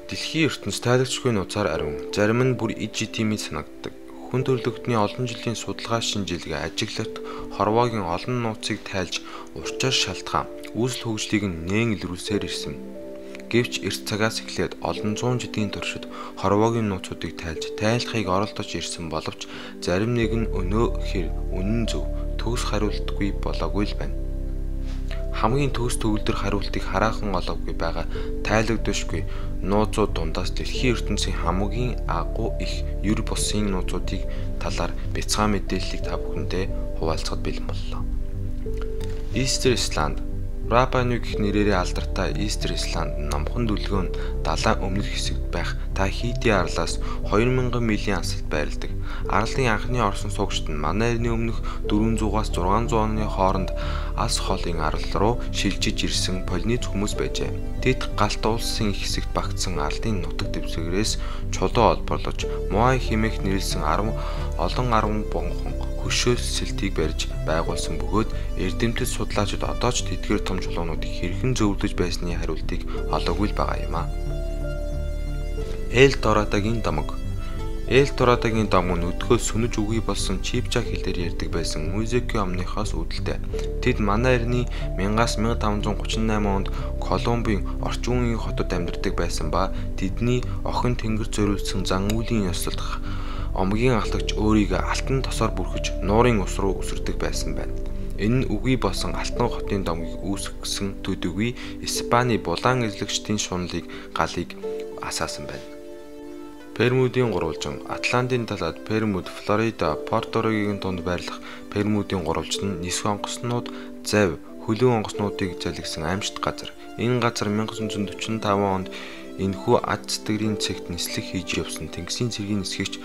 Дэлхийн ертөнц тайлагчгүй нууцаар ариун, зарим нь бүр иж тимий санагддаг. Хүн төрөлхтний олон жилийн судалгаа шинжилгээ ажиглалт хорвоогийн олон нууцыг тайлж урчаар шалтгаан, үүсэл хөгжлийг нээн илрүүлсээр ирсэн. Гэвч эрт цагаас эхлээд олон зуун жилийн туршид хорвоогийн нууцуудыг тайлж тайлахыг оролдож ирсэн боловч зарим нэг нь өнөө хэр үнэн зөв төгс хариултгүй болоогүй л байна. Хамгийн төгс төгөлдөр хариултыг хараахан олоогүй байгаа тайлагдвашгүй нууцууд дундаас дэлхийн ертөнцийн хамгийн агуу их ер бусын нууцуудыг талаар бяцхан мэдээллийг та бүхэндээ хуваалцахад бэлэн боллоо. Easter Island Рапа Нуй гэх нэрээрээ алдартай Easter Island номхон дүлгөө нь далайн өмнөх хэсэгт байх Тахити арлаас 2000 милийн асалт байрладаг. Арлын анхны орсон суугчид нь манай эртний өмнөх 400-аас 600 оны хооронд Ас холын арал руу шилжиж ирсэн полиниц хүмүүс байжээ. Тэд галт улсын хэсэгт багтсан арлын нутаг дэвсгэрээс чулуу олборлож Моай хэмээх нэрлсэн олон арван бонхон хөшөөсөлтийг барьж байгуулсан бөгөөд эрдэмтэд судлаачид одоо ч тэдгээр том чулуунуудыг хэрхэн зөвлөж байсны хариултыг олоогүй л байгаа юм а. Эл Дорадагийн домог. Эл Дорадагийн домог нь өдгөө сүнэж үгүй болсон чипча хэлээр ярьдаг байсан Музеки омныхоос үүдэлтэй. Тэд манай эртний 1000-аас 1538 онд Колумбын орчин үеийн хотод амьдардаг байсан ба тэдний охин тэнгэр зориулсан зан үйлийн ёслолт омгийн ахлагч өөрийгөө алтан тосоор бүрхэж нуурын ус руу өсөрдөг байсан байна. Энэ нь үгүй болсон алтан хотын домгийг үүсгэсэн төдийгүй Испани булаан эзлэгчдийн шунлыг галыг асаасан байна. Пермүүдийн гурвалжин Атлантын талаад Пермүүд, Флорида, Порто-Рикогийн дунд байрлах Пермүүдийн гурвалжин нь нисэх онгоцнууд, завь, хөлөг онгоцнуудыг залгисан амьжт газар. Энэ газар 1945 онд энэхүү ад цэтгэрийн цэгт нислэг хийж явсан Тэнгисийн цэргийн нисгэгч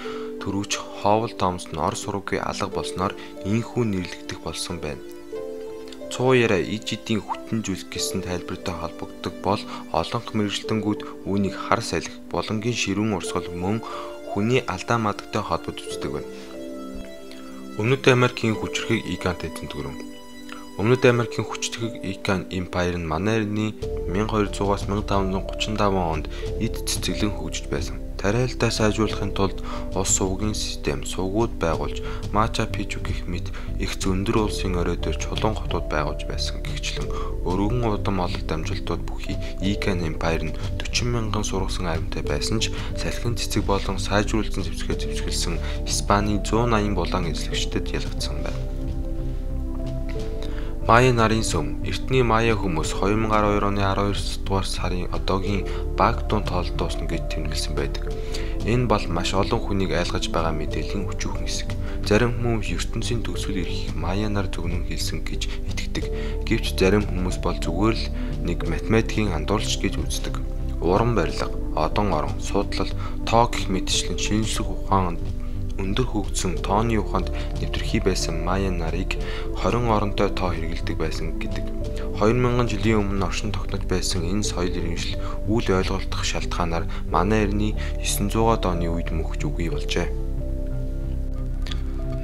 Төрүүч Ховл Томсон Орос сургуугийн алга болсноор ийхүү нэрлэгдэх болсон байна. Цуу яриа иж эдийн хүтэн зүйлс гэсэн тайлбартай холбогддог бол олонх мэрэгчлэнгүүд үүнийг хар салхи, булангийн ширүүн урсгал мөн хүний алдаа мадагтай холбож үздэг байна. Өмнөд Америкийн хүчрхэг Инкад тэнцвэрэн. Өмнөд Америкийн хүчрхэг Инкад Empire нь манай эртний 1200-аас 1535 онд эд цэцэглэн хөгжиж байсан. Тариалалтаа сайжруулахын тулд улс сувгийн систем, сувгууд байгуулж, Мачу Пичу гэх мэт их зөндөр улсын орой дээр чулуун хотууд байгуулж байсан гэгчлэн өргөн удам ололт амжилтууд бүхий Инкад Empire нь 40 мянган сургасан аримтай байсан ч салхин цэцэг болон сайжруулсан зэвсгээ зэвсгэлсэн Испани 180 булаан эзлэгчдэд ялагдсан байна. Майя нарын сүм. Эртний Майя хүмүүс 2012 оны 12 дугаар сарын одоогийн Багдун тоолд дуусна гэж тэмдэглэсэн байдаг. Энэ бол маш олон хүнийг айлгаж байгаа мэдээллийн өчүүхэн хэсэг. Зарим хүмүүс ертөнцийн төгсгөл эрхийг Майя нар зөвнөн хийсэн гэж итгэдэг. Гэвч зарим хүмүүс бол зүгээр л нэг математикийн андуурч гэж үздэг. Уран барилга, одон орон, судлал, тоо гэх мэтчлэн шинжлэх ухаан өндөр хөгжсөн тооны ухаанд нэвтрхий байсан Майя нарыг 20 оронтой тоо хэрэглэдэг байсан гэдэг. 2000 жилийн өмнө оршин тогтнож байсан энэ соёл иргэншил үл ойлголтох шалтгаанаар манай эртний 900-аад оны үед мөхж үгүй болжээ.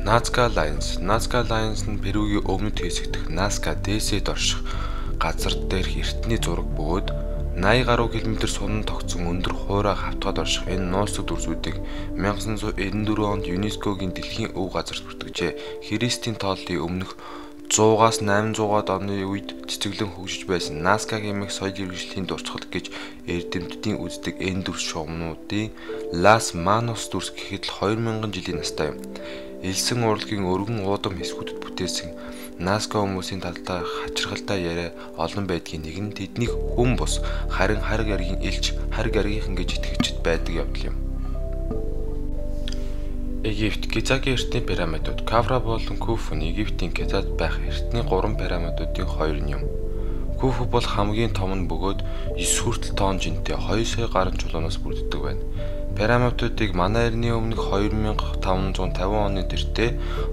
Назка Лайнс нь Перугийн өвнөд хэсэгдэх Назка Дэсэд орших газар дээрх эртний зураг бөгөөд 80 гаруй км сунан тогтсон өндөр хуурай хавтгад орших энэ нууцлог дүрсүүдийг 1994 онд ЮНЕСКОгийн дэлхийн өв газарт бүртгэжээ. Христийн тооллын өмнөх 100-аас 800-аад оны үед цэцэглэн хөгжиж байсан Назка гэмэх соёл иргэншлийн дурчгал гэж эрдэмтдийн үздэг энэ дүрс шугамнуудын Лас Манус дүрс гэхэд л 2000 жилийн настай юм. Элсэн урлагийн өргөн уудам хэсгүүдэд бүтээсэн Назка хүмүүсийн талдаа хачирхалтай яриа олон байдгийн нэг нь тэднийг хүн бус харин хар гаригийн элч хар гаргийнхан гэж итгэжид байдаг явдал юм. Египт Гизагийн эртний пирамидууд Кавра болон Куфу нь Египтийн Гизад байх эртний 3 пирамидуудын 2 нь юм. Куфу бол хамгийн том нь бөгөөд 9 хүртэл тонн жинтэй 2 сая гаруй чулуунаас бүрддэг байна. Пирамидуудыг манай эртний өмнөх 2550 оны тэртээ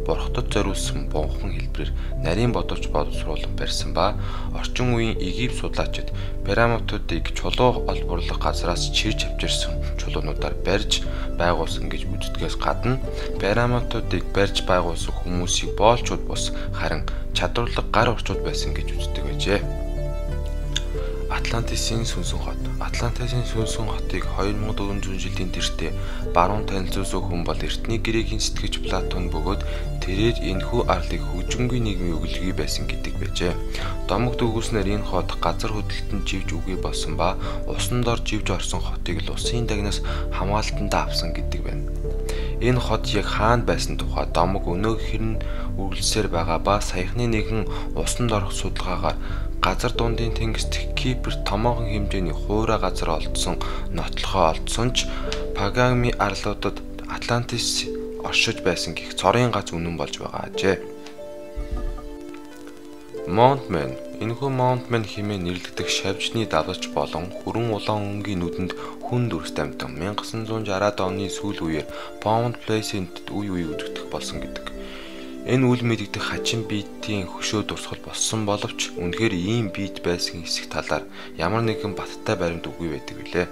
бурхтад зориулсан бунхан хэлбэрээр нарийн бодовч боловсруулан барьсан ба орчин үеийн Египт судлаачид пирамидуудыг чулуу олборлох газраас чирж авчирсан чулуунуудаар барьж байгуулсан гэж үздэгээс гадна пирамидуудыг барьж байгуулсан хүмүүсийг боолчууд бус харин чадварлаг гар орчууд байсан гэж үздэг байжээ. Атлантисын сүнсэн хот. Атлантисын сүнсэн хотыг 2400 жилийн тэртээ баруун танилцуулсан хүн бол эртний Грекийн сэтгэгч Платон бөгөөд тэрээр энэхүү арлыг хөгжингүй нийгмийн өглөгийг байсан гэдэг байжээ. Домогт өгүүлснээр энэ хот газар хөдлөлтөнд живж үгүй болсон ба усан дор живж орсон хотыг л усын дагнаас хамгаалтандаа авсан гэдэг байна. Энэ хот яг хаанд байсан тухай домог өнөөхөр нь үргэлжсээр байгаа ба саяхны нэгэн усан дорх судалгаагаар газар дундын тэнгист Кипр томоохон хэмжээний хуурай газар олдсон нотлохоо олдсон ч Пагами арлуудад Атлантис оршиж байсан гэх цорын гац үнэн болж байгаа ажээ. Монтмен энэхүү Монтмен хэмээн нэрлэгдэх шавжны давлж болон хүрэн улаан өнгийн нүдэнд хүн дүрс дамтан 1960-аад оны сүүл үеэр Pound Placement үе үзэгдэх болсон гэдэг. Энэ үл мэдэгдэх хачин биетийн хөшөө дурсгал болсон боловч үнэхээр ийм биет байсан хэсэг талаар ямар нэгэн баттай баримт үгүй байдаг билээ.